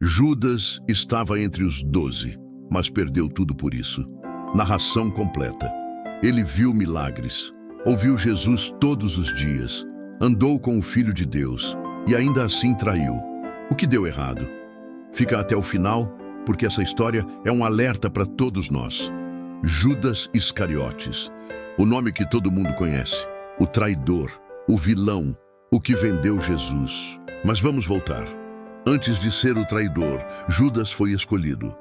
Judas estava entre os 12, mas perdeu tudo por isso. Narração completa. Ele viu milagres, ouviu Jesus todos os dias, andou com o Filho de Deus e ainda assim traiu. O que deu errado? Fica até o final, porque essa história é um alerta para todos nós. Judas Iscariotes, o nome que todo mundo conhece, o traidor, o vilão, o que vendeu Jesus. Mas vamos voltar. Antes de ser o traidor, Judas foi escolhido.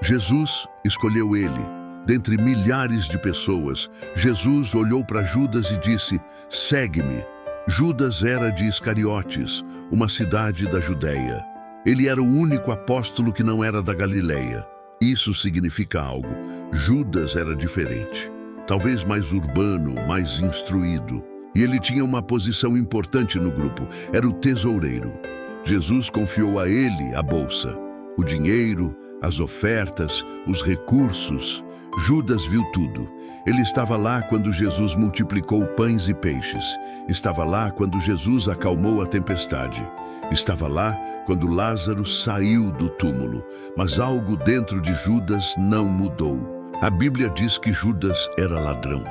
Jesus escolheu ele. Dentre milhares de pessoas, Jesus olhou para Judas e disse: "Segue-me." Judas era de Iscariotes, uma cidade da Judéia. Ele era o único apóstolo que não era da Galileia. Isso significa algo. Judas era diferente, talvez mais urbano, mais instruído. E ele tinha uma posição importante no grupo, era o tesoureiro. Jesus confiou a ele a bolsa, o dinheiro, as ofertas, os recursos. Judas viu tudo. Ele estava lá quando Jesus multiplicou pães e peixes. Estava lá quando Jesus acalmou a tempestade. Estava lá quando Lázaro saiu do túmulo. Mas algo dentro de Judas não mudou. A Bíblia diz que Judas era ladrão.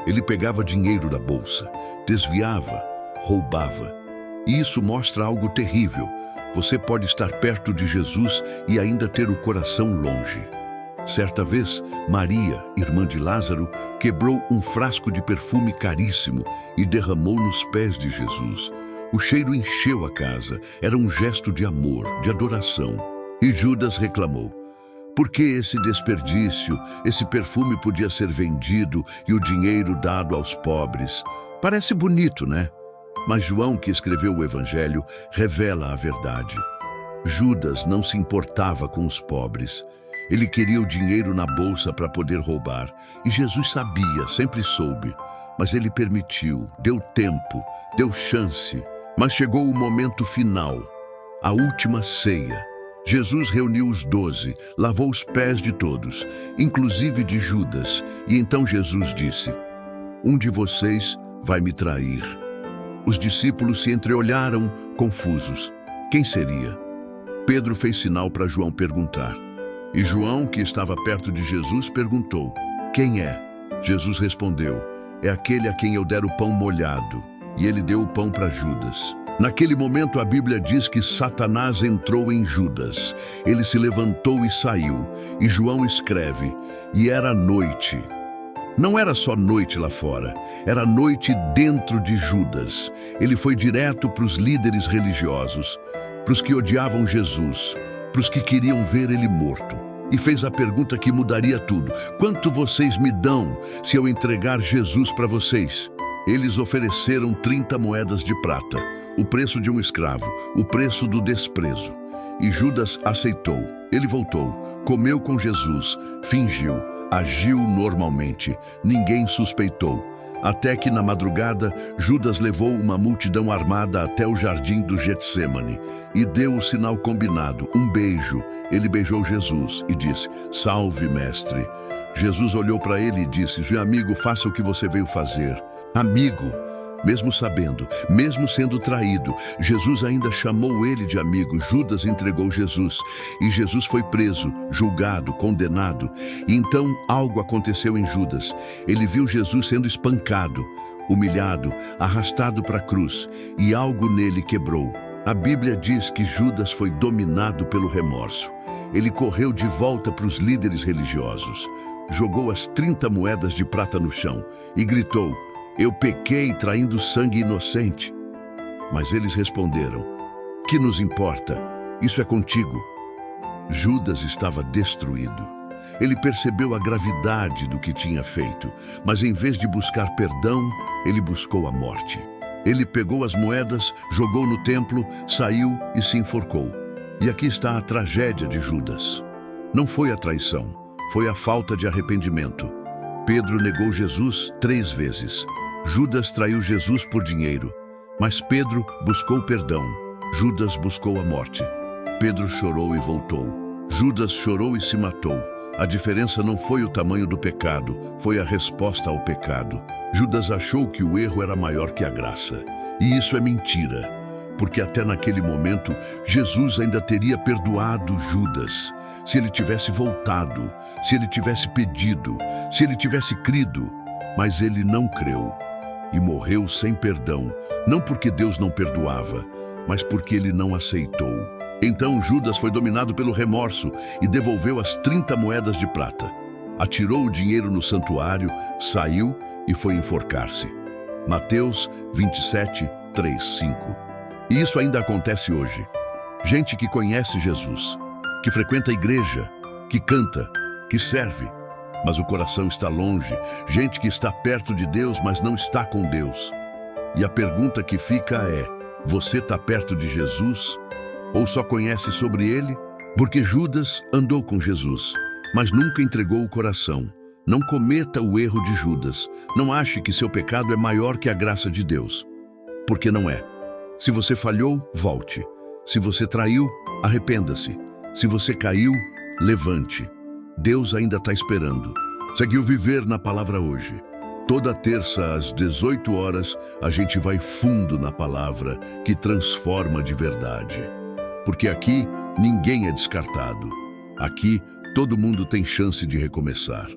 Ele pegava dinheiro da bolsa, desviava, roubava. E isso mostra algo terrível. Você pode estar perto de Jesus e ainda ter o coração longe. Certa vez, Maria, irmã de Lázaro, quebrou um frasco de perfume caríssimo e derramou nos pés de Jesus. O cheiro encheu a casa. Era um gesto de amor, de adoração. E Judas reclamou: "Por que esse desperdício? Esse perfume podia ser vendido e o dinheiro dado aos pobres." Parece bonito, né? Mas João, que escreveu o Evangelho, revela a verdade. Judas não se importava com os pobres. Ele queria o dinheiro na bolsa para poder roubar. E Jesus sabia, sempre soube. Mas ele permitiu, deu tempo, deu chance. Mas chegou o momento final, a última ceia. Jesus reuniu os 12, lavou os pés de todos, inclusive de Judas. E então Jesus disse: "Um de vocês vai me trair." Os discípulos se entreolharam, confusos. Quem seria? Pedro fez sinal para João perguntar. E João, que estava perto de Jesus, perguntou: "Quem é?" Jesus respondeu: "É aquele a quem eu der o pão molhado." E ele deu o pão para Judas. Naquele momento, a Bíblia diz que Satanás entrou em Judas. Ele se levantou e saiu. E João escreve: "E era noite." Não era só noite lá fora, era noite dentro de Judas. Ele foi direto para os líderes religiosos, para os que odiavam Jesus, para os que queriam ver ele morto. E fez a pergunta que mudaria tudo: "Quanto vocês me dão se eu entregar Jesus para vocês?" Eles ofereceram 30 moedas de prata, o preço de um escravo, o preço do desprezo. E Judas aceitou. Ele voltou, comeu com Jesus, fingiu, agiu normalmente. Ninguém suspeitou. Até que na madrugada, Judas levou uma multidão armada até o jardim do Getsêmani e deu o sinal combinado, um beijo. Ele beijou Jesus e disse: "Salve, mestre." Jesus olhou para ele e disse: "Meu amigo, faça o que você veio fazer." Amigo, mesmo sabendo, mesmo sendo traído, Jesus ainda chamou ele de amigo. Judas entregou Jesus e Jesus foi preso, julgado, condenado. E então algo aconteceu em Judas. Ele viu Jesus sendo espancado, humilhado, arrastado para a cruz, e algo nele quebrou. A Bíblia diz que Judas foi dominado pelo remorso. Ele correu de volta para os líderes religiosos, jogou as 30 moedas de prata no chão e gritou: "Eu pequei traindo sangue inocente." Mas eles responderam: "Que nos importa? Isso é contigo." Judas estava destruído. Ele percebeu a gravidade do que tinha feito, mas em vez de buscar perdão, ele buscou a morte. Ele pegou as moedas, jogou no templo, saiu e se enforcou. E aqui está a tragédia de Judas. Não foi a traição, foi a falta de arrependimento. Pedro negou Jesus 3 vezes. Judas traiu Jesus por dinheiro, mas Pedro buscou perdão. Judas buscou a morte. Pedro chorou e voltou. Judas chorou e se matou. A diferença não foi o tamanho do pecado, foi a resposta ao pecado. Judas achou que o erro era maior que a graça. E isso é mentira. porque até naquele momento Jesus ainda teria perdoado Judas, se ele tivesse voltado, se ele tivesse pedido, se ele tivesse crido. Mas ele não creu e morreu sem perdão, não porque Deus não perdoava, mas porque ele não aceitou. Então Judas foi dominado pelo remorso e devolveu as 30 moedas de prata. Atirou o dinheiro no santuário, saiu e foi enforcar-se. Mateus 27, 3, 5. E isso ainda acontece hoje. Gente que conhece Jesus, que frequenta a igreja, que canta, que serve, mas o coração está longe. Gente que está perto de Deus, mas não está com Deus. E a pergunta que fica é: você está perto de Jesus? Ou só conhece sobre ele? Porque Judas andou com Jesus, mas nunca entregou o coração. Não cometa o erro de Judas. Não ache que seu pecado é maior que a graça de Deus. Porque não é. Se você falhou, volte. Se você traiu, arrependa-se. Se você caiu, levante. Deus ainda está esperando. Seguiu viver na palavra hoje. Toda terça às 18 horas, a gente vai fundo na palavra que transforma de verdade. Porque aqui ninguém é descartado. Aqui todo mundo tem chance de recomeçar.